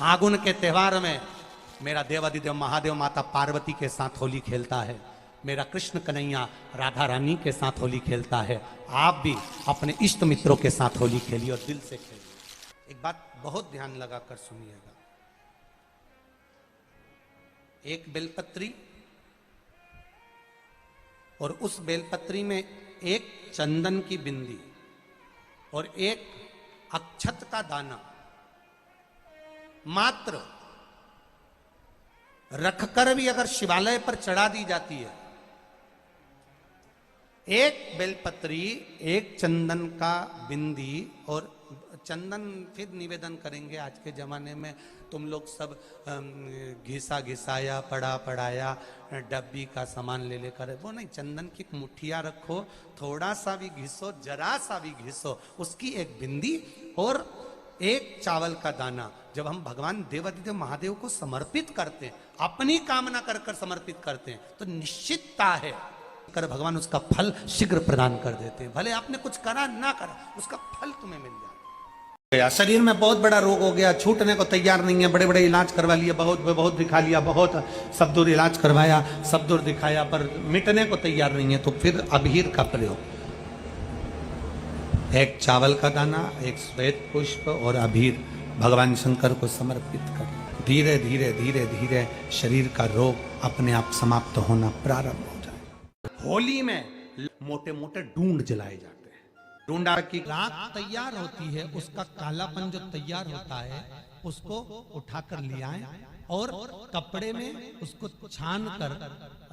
फागुन के त्योहार में मेरा देवादिदेव महादेव माता पार्वती के साथ होली खेलता है, मेरा कृष्ण कन्हैया राधा रानी के साथ होली खेलता है। आप भी अपने इष्ट मित्रों के साथ होली खेलिए और दिल से खेलिए। एक बात बहुत ध्यान लगाकर सुनिएगा, एक बेलपत्री और उस बेलपत्री में एक चंदन की बिंदी और एक अक्षत का दाना मात्र रखकर भी अगर शिवालय पर चढ़ा दी जाती है, एक बेलपत्री, एक चंदन का बिंदी और चंदन फिर निवेदन करेंगे। आज के जमाने में तुम लोग सब घिसा घिसाया पड़ा पड़ाया डब्बी का सामान ले लेकर, वो नहीं, चंदन की मुठिया रखो, थोड़ा सा भी घिसो, जरा सा भी घिसो, उसकी एक बिंदी और एक चावल का दाना जब हम भगवान देवादिदेव महादेव को समर्पित करते हैं, अपनी कामना कर कर समर्पित करते हैं, तो निश्चितता है कर भगवान उसका फल शीघ्र प्रदान कर देते हैं। भले आपने कुछ करा ना करा, उसका फल तुम्हें मिल जाए। शरीर में बहुत बड़ा रोग हो गया, छूटने को तैयार नहीं है, बड़े बड़े इलाज करवा लिए, बहुत दिखा लिया, बहुत सब दूर इलाज करवाया, सब दूर दिखाया, पर मिटने को तैयार नहीं है, तो फिर अबीर का प्रयोग, एक चावल का दाना, एक श्वेत पुष्प और अबीर भगवान शंकर को समर्पित कर धीरे धीरे धीरे धीरे शरीर का रोग अपने आप समाप्त होना प्रारंभ हो जाए। होली में मोटे मोटे ढूंढ जलाए जाते हैं। ढूंढा की राख तैयार होती है, उसका कालापन जो तैयार होता है उसको उठाकर ले आए और कपड़े में उसको छान कर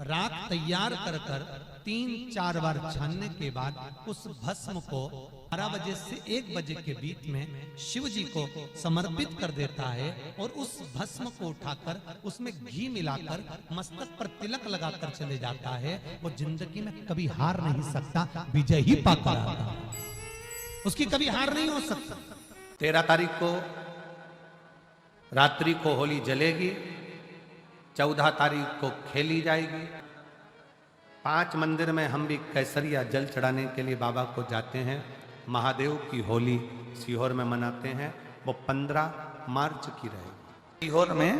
राख तैयार कर कर 3-4 बार छानने के बाद उस भस्म को 12 बजे से 1 बजे के बीच में शिव जी को समर्पित कर देता है और उस भस्म को उठाकर उसमें घी मिलाकर मस्तक पर तिलक लगाकर चले जाता है। वो जिंदगी में कभी हार नहीं सकता, विजय ही पाकर आता, उसकी कभी हार नहीं हो सकता। 13 तारीख को रात्रि को होली जलेगी, 14 तारीख को खेली जाएगी। 5 मंदिर में हम भी केसरिया जल चढ़ाने के लिए बाबा को जाते हैं। महादेव की होली सीहोर में मनाते हैं, वो 15 मार्च की रहेगी। सीहोर में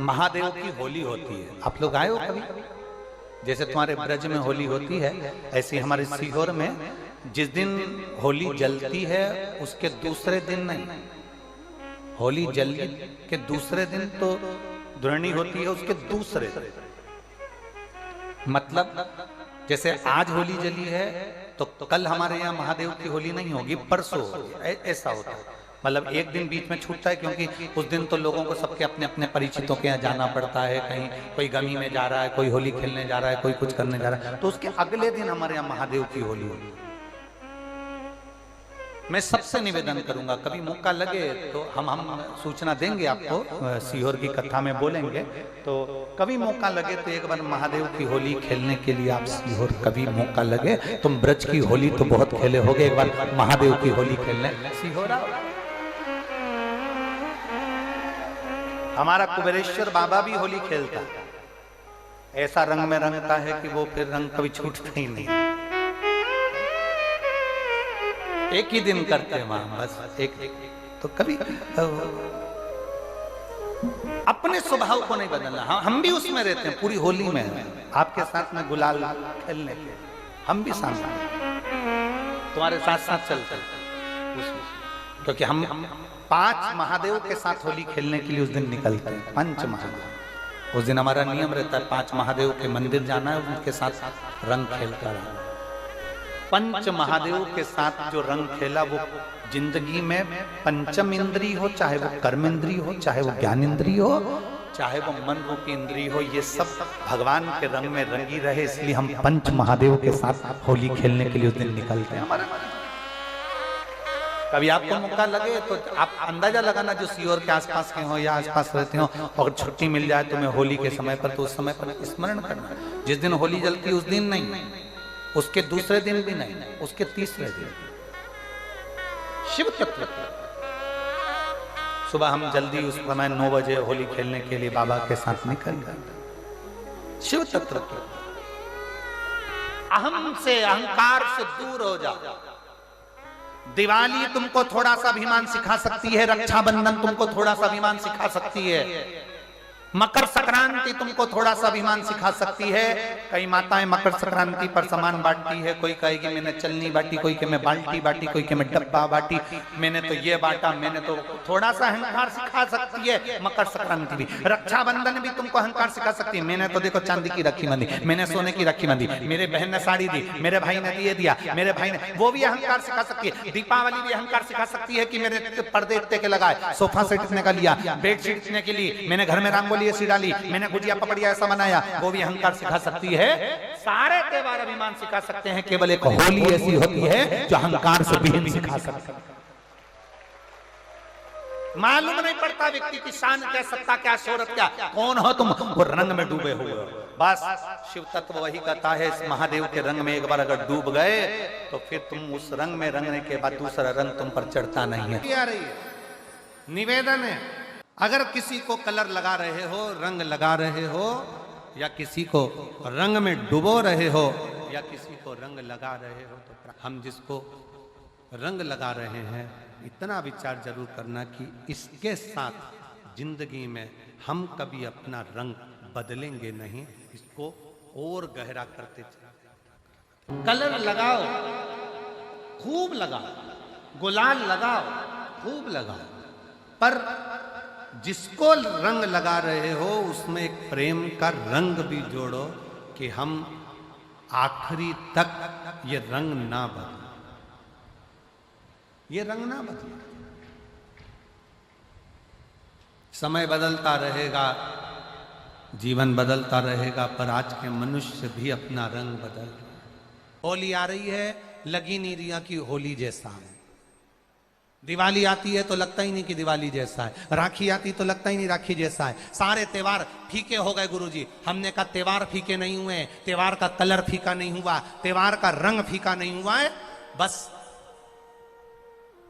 महादेव की होली होती है। आप लोग आए हो कभी? जैसे तुम्हारे ब्रज में होली होती है, ऐसे हमारे सीहोर में जिस दिन होली जलती है उसके दूसरे दिन नहीं, होली जल के दूसरे दिन तो दुरणी होती है, उसके दूसरे दिन, मतलब जैसे आज होली जली है तो कल हमारे यहाँ महादेव की होली नहीं होगी, परसों होगी, ऐसा होता है। मतलब एक दिन बीच में छूटता है, क्योंकि उस दिन तो लोगों को सबके अपने अपने परिचितों के यहाँ जाना पड़ता है, कहीं कोई गमी में जा रहा है, कोई होली खेलने जा रहा है, कोई कुछ करने जा रहा है, तो उसके अगले दिन हमारे यहाँ महादेव की होली होगी। मैं सबसे निवेदन करूंगा, कभी मौका लगे तो हम सूचना देंगे आपको, सीहोर की कथा में बोलेंगे, तो कभी मौका लगे तो एक बार महादेव की होली खेलने के लिए आप सीहोर, कभी मौका लगे, तुम ब्रज की होली तो बहुत खेले होगे, एक बार महादेव की होली खेलने सीहोर आओ। हमारा कुबेरेश्वर बाबा भी होली खेलता है, ऐसा रंग में रंगता है कि वो फिर रंग कभी छूटता ही नहीं, एक ही दिन करते हैं वहां, बस एक, तो कभी अपने स्वभाव को नहीं बदलना। हम भी उसमें रहते हैं, पूरी होली में आपके साथ में गुलाल खेलने के, हम भी सामने तुम्हारे साथ साथ चलते हैं, क्योंकि हम 5 महादेव के साथ होली खेलने के लिए उस दिन निकलते हैं। 5 महादेव, उस दिन हमारा नियम रहता है 5 महादेव के मंदिर जाना है, उनके साथ रंग खेलकर आना। 5 महादेव के साथ जो रंग खेला वो जिंदगी में पंचम इंद्री हो, चाहे वो कर्म इंद्री हो, चाहे वो ज्ञान इंद्री हो, चाहे वो मन रूपी इंद्री हो, ये सब भगवान के रंग में रंगी रहे, इसलिए हम 5 महादेव के साथ होली खेलने के लिए उस दिन निकलते हैं। कभी आपको मौका लगे तो आप अंदाजा लगाना, जो सीहोर के आसपास के हो या आसपास रहते हो, और छुट्टी मिल जाए तुम्हें होली के समय पर, तो उस समय पर स्मरण करना, जिस दिन होली जलती उस दिन नहीं, उसके दूसरे दिन भी नहीं, उसके तीसरे दिन शिव तत्व। सुबह हम जल्दी उस समय 9 बजे होली खेलने के लिए बाबा के साथ निकल गए। शिव तत्व, अहम से, अहंकार से दूर हो जाओ, दिवाली तुमको थोड़ा सा अभिमान सिखा सकती है, रक्षाबंधन तुमको थोड़ा सा अभिमान सिखा सकती है, मकर संक्रांति तुमको थोड़ा सा अभिमान सिखा सकती है। कई माताएं मकर संक्रांति पर सामान बांटती है, कोई कहेगी मैंने चलनी बांटी, कोई कहे मैं बाल्टी बांटी, कोई कहे मैं डब्बा बांटी, मैंने तो ये बांटा, मैंने तो थोड़ा सा अहंकार सिखा सकती है मकर संक्रांति भी। रक्षाबंधन भी तुमको अहंकार सिखा सकती है, मैंने तो देखो चांदी की राखी बांधी, मैंने सोने की राखी बांधी, मेरे बहन ने साड़ी दी, मेरे भाई ने ये दिया, मेरे भाई ने, वो भी अहंकार सिखा सकती है। दीपावली भी अहंकार सिखा सकती है कि मेरे पर्दे इतने के लगाए, सोफा सेट इतने का लिया, बेडशीट इतने के लिए, मैंने घर में रंगोली ऐसी डाली, मैंने गुजिया पपड़िया ऐसा बनाया, वो भी अहंकार सिखा सकती है। सारे त्योहार अभिमान सिखा सकते हैं, केवल एक होली ऐसी होती है जो अहंकार से विहीन सिखा सकती है। मालूम नहीं पड़ता व्यक्ति की शान क्या, सत्ता क्या, शोहरत क्या, कौन हो तुम, वो रंग में डूबे हुए हो। बस शिव तत्व वही कहता है, इस महादेव के रंग में एक बार अगर डूब गए तो फिर तुम उस रंग में रंगने के बाद दूसरा रंग तुम पर चढ़ता नहीं है। आ रही है निवेदन है, अगर किसी को कलर लगा रहे हो, रंग लगा रहे हो, या किसी को रंग में डुबो रहे हो, या किसी को रंग लगा रहे हो, तो हम जिसको रंग लगा रहे हैं इतना विचार जरूर करना कि इसके साथ जिंदगी में हम कभी अपना रंग बदलेंगे नहीं, इसको और गहरा करते चले। कलर लगाओ, खूब लगाओ, गुलाल लगाओ, खूब लगाओ, पर जिसको रंग लगा रहे हो उसमें एक प्रेम का रंग भी जोड़ो कि हम आखिरी तक ये रंग ना बदले, ये रंग ना बदले। समय बदलता रहेगा, जीवन बदलता रहेगा, पर आज के मनुष्य भी अपना रंग बदल। होली आ रही है, लगी नहीं रिया की होली जैसा है। दिवाली आती है तो लगता ही नहीं कि दिवाली जैसा है, राखी आती तो लगता ही नहीं राखी जैसा है। सारे त्योहार फीके हो गए गुरुजी। हमने कहा त्योहार फीके नहीं हुए, त्योहार का कलर फीका नहीं हुआ, त्योहार का रंग फीका नहीं हुआ है, बस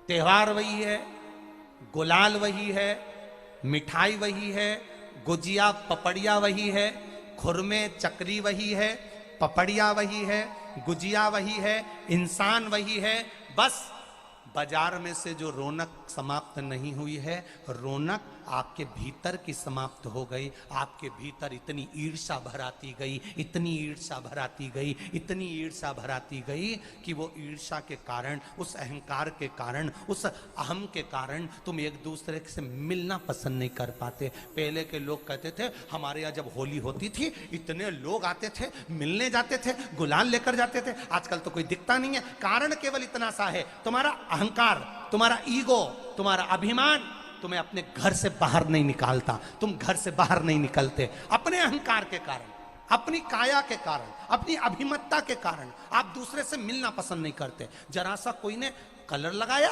त्योहार वही है, गुलाल वही है, मिठाई वही है, गुजिया पपड़िया वही है, खुरमे चकरी वही है, पपड़िया वही है, गुजिया वही है, इंसान वही है। बस बाजार में से जो रौनक समाप्त नहीं हुई है, रौनक आपके भीतर की समाप्त हो गई। आपके भीतर इतनी ईर्ष्या भराती गई, इतनी ईर्ष्या भराती गई, इतनी ईर्ष्या भराती गई कि वो ईर्ष्या के कारण, उस अहंकार के कारण, उस अहम के कारण तुम एक दूसरे से मिलना पसंद नहीं कर पाते। पहले के लोग कहते थे हमारे यहाँ जब होली होती थी इतने लोग आते थे, मिलने जाते थे, गुलाल लेकर जाते थे। आजकल तो कोई दिखता नहीं है। कारण केवल इतना सा है, तुम्हारा अहंकार, तुम्हारा ईगो, तुम्हारा अभिमान तुम्हें अपने घर से बाहर नहीं निकालता। तुम घर से बाहर नहीं निकलते अपने अहंकार के कारण, अपनी काया के कारण, अपनी अभिमतता के कारण आप दूसरे से मिलना पसंद नहीं करते। जरा सा कोई ने कलर लगाया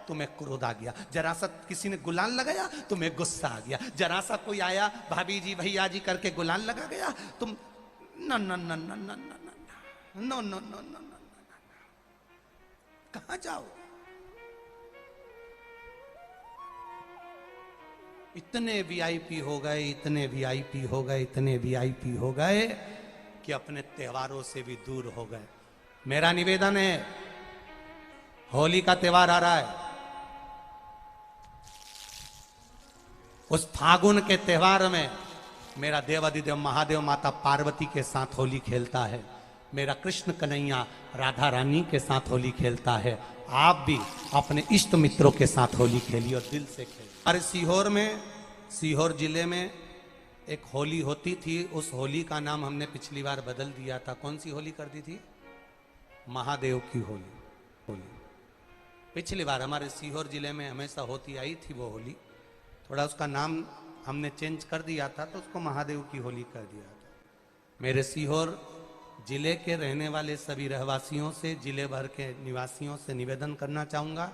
तुम्हें क्रोध आ गया, जरा सा किसी ने गुलाल लगाया तुम्हें गुस्सा आ गया, जरा सा कोई आया भाभी जी भैया जी करके गुलाल लगा गया, तुम न न न न न न न न न न, कहां जाओ? इतने वीआईपी हो गए, इतने वीआईपी हो गए, इतने वीआईपी हो गए कि अपने त्योहारों से भी दूर हो गए। मेरा निवेदन है, होली का त्योहार आ रहा है, उस फागुन के त्योहार में मेरा देवाधिदेव महादेव माता पार्वती के साथ होली खेलता है, मेरा कृष्ण कन्हैया राधा रानी के साथ होली खेलता है। आप भी अपने इष्ट मित्रों के साथ होली खेलिए और दिल से खेलिए। अरे सीहोर में, सीहोर जिले में एक होली होती थी, उस होली का नाम हमने पिछली बार बदल दिया था। कौन सी होली कर दी थी? महादेव की होली। पिछली बार हमारे सीहोर जिले में हमेशा होती आई थी वो होली, थोड़ा उसका नाम हमने चेंज कर दिया था तो उसको महादेव की होली कर दिया था। मेरे सीहोर जिले के रहने वाले सभी रहवासियों से, जिले भर के निवासियों से निवेदन करना चाहूंगा,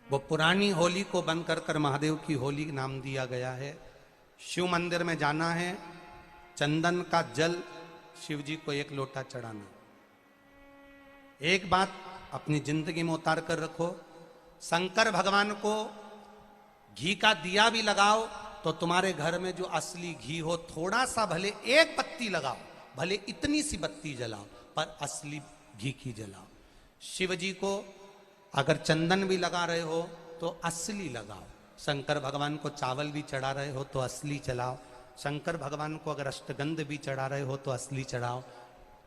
वो पुरानी होली को बंद कर महादेव की होली नाम दिया गया है। शिव मंदिर में जाना है, चंदन का जल शिव जी को 1 लोटा चढ़ाना। एक बात अपनी जिंदगी में उतार कर रखो, शंकर भगवान को घी का दिया भी लगाओ तो तुम्हारे घर में जो असली घी हो, थोड़ा सा भले 1 बत्ती लगाओ, भले इतनी सी बत्ती जलाओ, पर असली घी की जलाओ। शिव जी को अगर चंदन भी लगा रहे हो तो असली लगाओ। शंकर भगवान को चावल भी चढ़ा रहे हो तो असली चढ़ाओ। शंकर भगवान को अगर अष्टगंध भी चढ़ा रहे हो तो असली चढ़ाओ।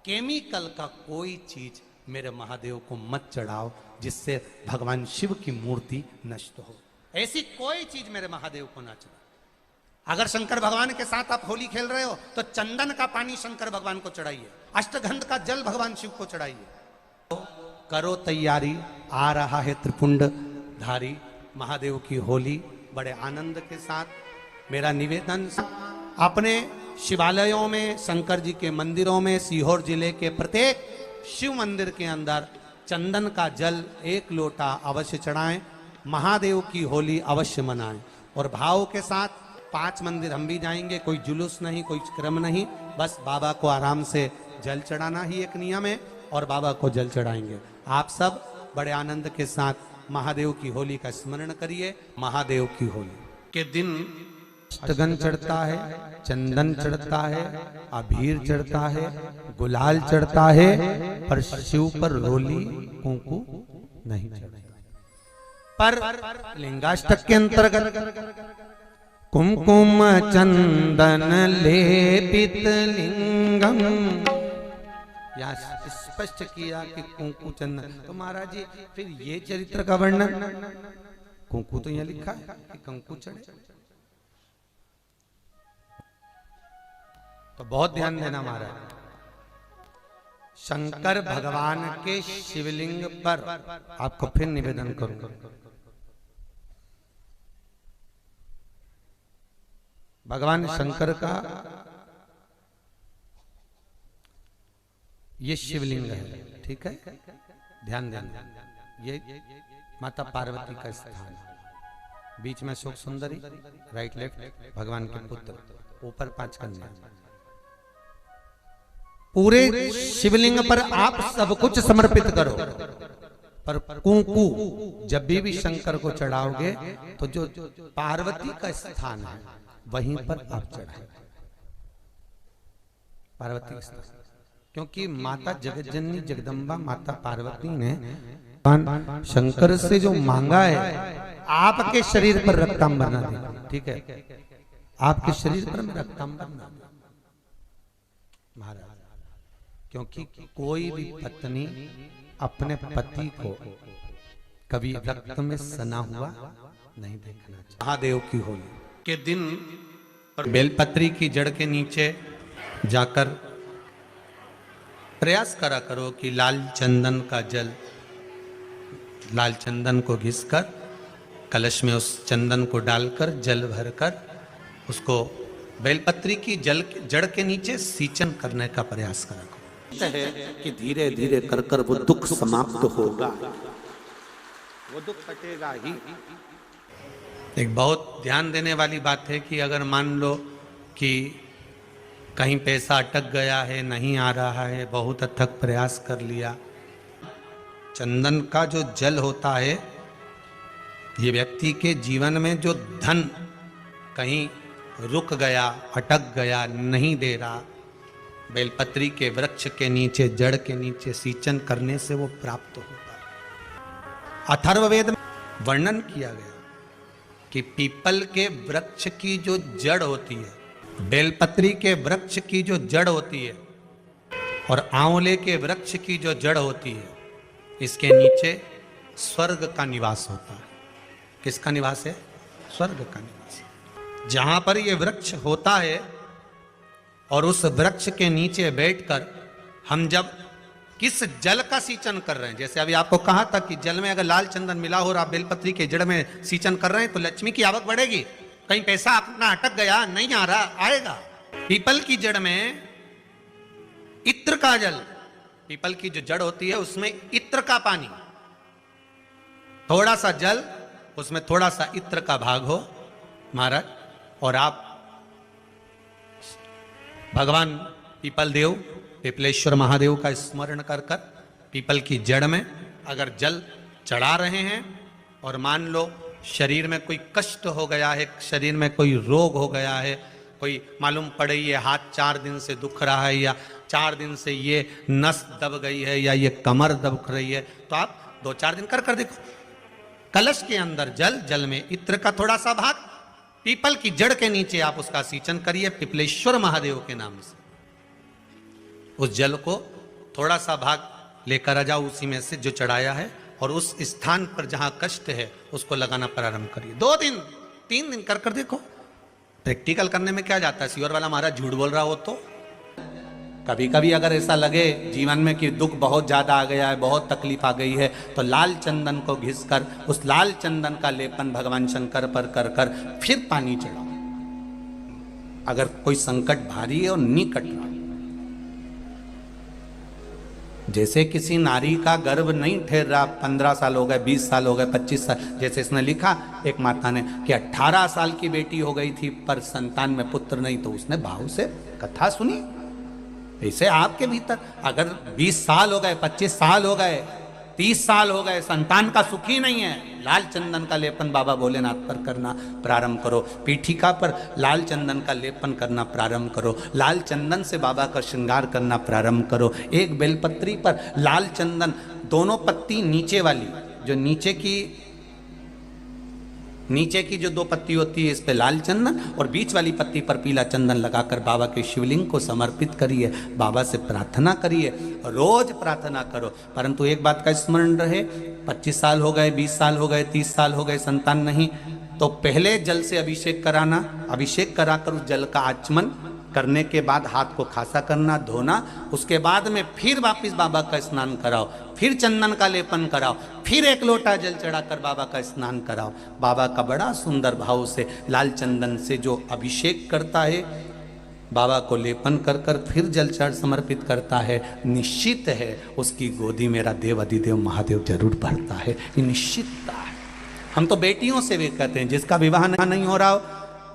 केमिकल का कोई चीज मेरे महादेव को मत चढ़ाओ जिससे भगवान शिव की मूर्ति नष्ट हो। ऐसी कोई चीज मेरे महादेव को ना चढ़ाओ। अगर शंकर भगवान के साथ आप होली खेल रहे हो तो चंदन का पानी शंकर भगवान को चढ़ाइए, अष्टगंध का जल भगवान शिव को चढ़ाइए। तो करो तैयारी, आ रहा है त्रिपुंडधारी महादेव की होली। बड़े आनंद के साथ मेरा निवेदन, अपने शिवालयों में, शंकर जी के मंदिरों में, सीहोर जिले के प्रत्येक शिव मंदिर के अंदर चंदन का जल 1 लोटा अवश्य चढ़ाएं। महादेव की होली अवश्य मनाएं। और भाव के साथ 5 मंदिर हम भी जाएंगे, कोई जुलूस नहीं, कोई क्रम नहीं, बस बाबा को आराम से जल चढ़ाना ही एक नियम है और बाबा को जल चढ़ाएंगे। आप सब बड़े आनंद के साथ महादेव की होली का स्मरण करिए। महादेव की होली के दिन अष्टगंध चढ़ता है, चंदन चढ़ता है, अबीर चढ़ता है, गुलाल चढ़ता है, पर शिव पर रोली कुंकु नहीं चढ़ता। पर लिंगाष्टक के अंतर्गत कुमकुम चंदन लेपित लिंगम, या स्पष्ट किया कि कुंकु चंदन। तो महाराज जी फिर ये चरित्र का वर्णन, कुंकु तो यहाँ लिखा है कि कंकु चढ़े, तो बहुत ध्यान देना महाराज। शंकर भगवान के शिवलिंग पर आपको फिर निवेदन करूंगा, भगवान शंकर का ये शिवलिंग है, ठीक है, ध्यान देना। ये माता पार्वती का स्थान है, बीच में शोक सुंदरी, राइट लेफ्ट भगवान के पुत्र, ऊपर 5 कन्या। पूरे शिवलिंग पर आप सब कुछ समर्पित करो, पर कुंकु जब भी शंकर को चढ़ाओगे तो जो पार्वती का स्थान है वहीं पर आप चढ़ाए, पार्वती का स्थान। क्योंकि माता जगज्जननी जगदम्बा माता पार्वती ने शंकर से जो मांगा है, आपके शरीर पर रक्तांबर ना दे, ठीक है, आपके शरीर पर रक्तांबर ना दे महाराज। क्योंकि कोई भी पत्नी अपने पति को कभी रक्त में सना हुआ नहीं देखना चाहिए। महादेव की होली के दिन बेलपत्री की जड़ के नीचे जाकर प्रयास करा करो कि लाल चंदन का जल, लाल चंदन को घिसकर कलश में उस चंदन को डालकर जल भरकर उसको बेलपत्री की जड़ के नीचे सींचन करने का प्रयास करा करो। है कि धीरे धीरे कर कर वो दुख समाप्त होगा, वो दुख हटेगा ही। एक बहुत ध्यान देने वाली बात है कि अगर मान लो कि कहीं पैसा अटक गया है, नहीं आ रहा है, बहुत अथक प्रयास कर लिया, चंदन का जो जल होता है ये व्यक्ति के जीवन में जो धन कहीं रुक गया, अटक गया, नहीं दे रहा, बेलपत्री के वृक्ष के नीचे, जड़ के नीचे सींचन करने से वो प्राप्त होता है। अथर्ववेद में वर्णन किया गया कि पीपल के वृक्ष की जो जड़ होती है, बेलपत्री के वृक्ष की जो जड़ होती है और आंवले के वृक्ष की जो जड़ होती है, इसके नीचे स्वर्ग का निवास होता है। किसका निवास है? स्वर्ग का निवास। जहां पर ये वृक्ष होता है और उस वृक्ष के नीचे बैठकर हम जब किस जल का सींचन कर रहे हैं, जैसे अभी आपको कहा था कि जल में अगर लाल चंदन मिला हो और आप बेलपत्री के जड़ में सींचन कर रहे हैं तो लक्ष्मी की आवक बढ़ेगी। कहीं पैसा अपना अटक गया, नहीं आ रहा, आएगा। पीपल की जड़ में इत्र का जल, पीपल की जो जड़ होती है उसमें इत्र का पानी, थोड़ा सा जल, उसमें थोड़ा सा इत्र का भाग हो महाराज, और आप भगवान पीपल देव, पिपलेश्वर महादेव का स्मरण कर कर पीपल की जड़ में अगर जल चढ़ा रहे हैं और मान लो शरीर में कोई कष्ट हो गया है, शरीर में कोई रोग हो गया है, कोई मालूम पड़े ये हाथ 4 दिन से दुख रहा है या 4 दिन से ये नस दब गई है या ये कमर दब रही है, तो आप 2-4 दिन कर देखो। कलश के अंदर जल, जल में इत्र का थोड़ा सा भाग, पीपल की जड़ के नीचे आप उसका सिंचन करिए पिपलेश्वर महादेव के नाम से। उस जल को थोड़ा सा भाग लेकर आ जाओ उसी में से जो चढ़ाया है, और उस स्थान पर जहां कष्ट है उसको लगाना प्रारंभ करिए। 2 दिन 3 दिन कर देखो। प्रैक्टिकल करने में क्या जाता है, सीवर वाला महाराज झूठ बोल रहा हो तो। कभी कभी अगर ऐसा लगे जीवन में कि दुख बहुत ज्यादा आ गया है, बहुत तकलीफ आ गई है, तो लाल चंदन को घिसकर उस लाल चंदन का लेपन भगवान शंकर पर कर कर फिर पानी चढ़ाओ। अगर कोई संकट भारी है और निकट रहा, जैसे किसी नारी का गर्भ नहीं ठहर रहा, 15 साल हो गए, 20 साल हो गए, 25 साल, जैसे इसने लिखा एक माता ने कि 18 साल की बेटी हो गई थी पर संतान में पुत्र नहीं, तो उसने भाव से कथा सुनी। ऐसे आपके भीतर अगर 20 साल हो गए, 25 साल हो गए, 30 साल हो गए, संतान का सुख ही नहीं है, लाल चंदन का लेपन बाबा भोलेनाथ पर करना प्रारंभ करो। पीठिका पर लाल चंदन का लेपन करना प्रारंभ करो। लाल चंदन से बाबा का श्रृंगार करना प्रारंभ करो। एक बेलपत्री पर लाल चंदन, दोनों पत्ती नीचे वाली, जो नीचे की जो 2 पत्ती होती है इस पे लाल चंदन, और बीच वाली पत्ती पर पीला चंदन लगाकर बाबा के शिवलिंग को समर्पित करिए। बाबा से प्रार्थना करिए, रोज प्रार्थना करो। परंतु एक बात का स्मरण रहे, 25 साल हो गए, 20 साल हो गए, 30 साल हो गए, संतान नहीं, तो पहले जल से अभिषेक कराना, अभिषेक कराकर उस जल का आचमन करने के बाद हाथ को खासा करना, धोना, उसके बाद में फिर वापिस बाबा का स्नान कराओ, फिर चंदन का लेपन कराओ, फिर 1 लोटा जल चढ़ाकर बाबा का स्नान कराओ। बाबा का बड़ा सुंदर भाव से लाल चंदन से जो अभिषेक करता है, बाबा को लेपन कर कर फिर जल चढ़ समर्पित करता है, निश्चित है उसकी गोदी मेरा देव अधिदेव महादेव जरूर भरता है। ये निश्चितता है। हम तो बेटियों से भी कहते हैं, जिसका विवाह नहीं हो रहा हो,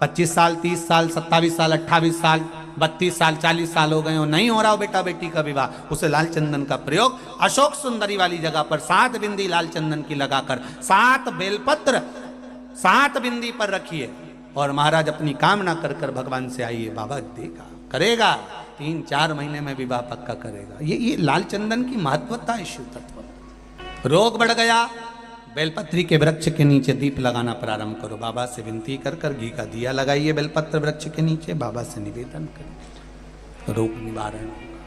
25 साल, 30 साल, 27 साल, 28 साल, 32 साल, 40 साल हो गए हो, नहीं हो रहा हो बेटा बेटी का विवाह, उसे लाल चंदन का प्रयोग अशोक सुंदरी वाली जगह पर 7 बिंदी लाल चंदन की लगाकर 7 बेलपत्र 7 बिंदी पर रखिए, और महाराज अपनी कामना कर कर भगवान से आइए, बाबा देगा, करेगा। 3-4 महीने में विवाह पक्का करेगा। ये लाल चंदन की महत्वता है शिव तत्व। रोग बढ़ गया, बेलपत्री के वृक्ष के नीचे दीप लगाना प्रारंभ करो। बाबा से विनती कर कर घी का दिया लगाइए बेलपत्र वृक्ष के नीचे, बाबा से निवेदन करिए, रोग निवारण होगा।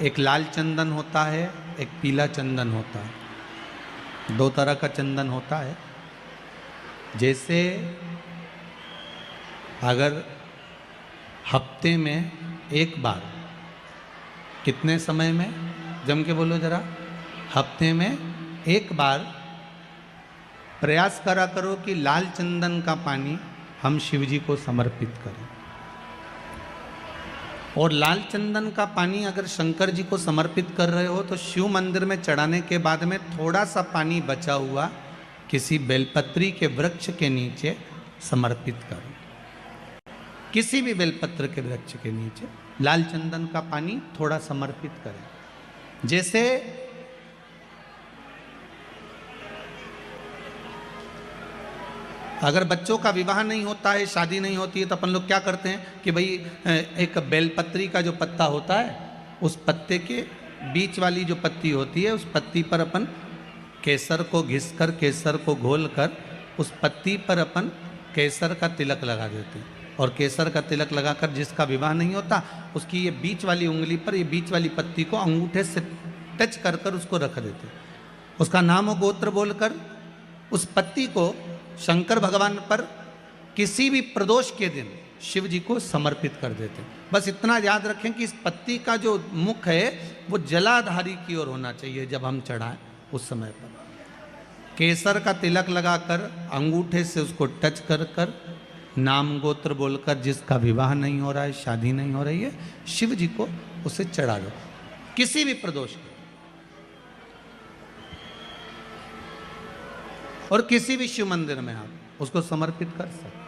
एक लाल चंदन होता है, एक पीला चंदन होता है, 2 तरह का चंदन होता है। जैसे अगर हफ्ते में एक बार, कितने समय में, जम के बोलो जरा, हफ्ते में एक बार प्रयास करा करो कि लाल चंदन का पानी हम शिव जी को समर्पित करें। और लाल चंदन का पानी अगर शंकर जी को समर्पित कर रहे हो तो शिव मंदिर में चढ़ाने के बाद में थोड़ा सा पानी बचा हुआ किसी बेलपत्री के वृक्ष के नीचे समर्पित करो। किसी भी बेलपत्र के वृक्ष के नीचे लाल चंदन का पानी थोड़ा समर्पित करें। जैसे अगर बच्चों का विवाह नहीं होता है, शादी नहीं होती है, तो अपन लोग क्या करते हैं कि भाई एक बेलपत्री का जो पत्ता होता है, उस पत्ते के बीच वाली जो पत्ती होती है, उस पत्ती पर अपन केसर को घिसकर, केसर को घोलकर उस पत्ती पर अपन केसर का तिलक लगा देते हैं। और केसर का तिलक लगाकर जिसका विवाह नहीं होता, उसकी ये बीच वाली उंगली पर, ये बीच वाली पत्ती को अंगूठे से टच कर कर उसको रख देते। उसका नाम और गोत्र बोलकर उस पत्ती को शंकर भगवान पर किसी भी प्रदोष के दिन शिव जी को समर्पित कर देते। बस इतना याद रखें कि इस पत्ती का जो मुख है वो जलाधारी की ओर होना चाहिए। जब हम चढ़ाएं उस समय पर केसर का तिलक लगाकर अंगूठे से उसको टच कर कर नाम गोत्र बोलकर, जिसका विवाह नहीं हो रहा है, शादी नहीं हो रही है, शिव जी को उसे चढ़ा दो किसी भी प्रदोष के। और किसी भी शिव मंदिर में आप उसको समर्पित कर सकते।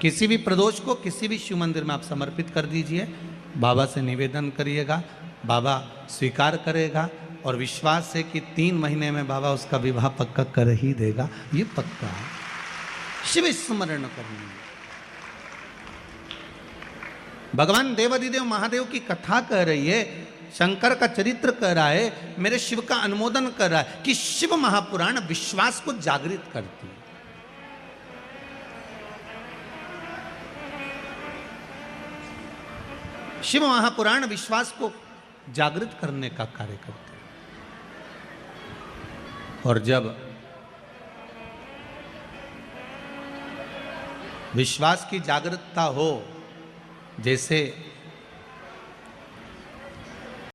किसी भी प्रदोष को किसी भी शिव मंदिर में आप समर्पित कर दीजिए। बाबा से निवेदन करिएगा, बाबा स्वीकार करेगा, और विश्वास है कि 3 महीने में बाबा उसका विवाह पक्का कर ही देगा। ये पक्का है। शिव स्मरण करना। भगवान देवाधिदेव महादेव की कथा कह रही है, शंकर का चरित्र कह रहा है, मेरे शिव का अनुमोदन कर रहा है कि शिव महापुराण विश्वास को जागृत करती है। शिव महापुराण विश्वास को जागृत करने का कार्य करते हैं। और जब विश्वास की जागृतता हो, जैसे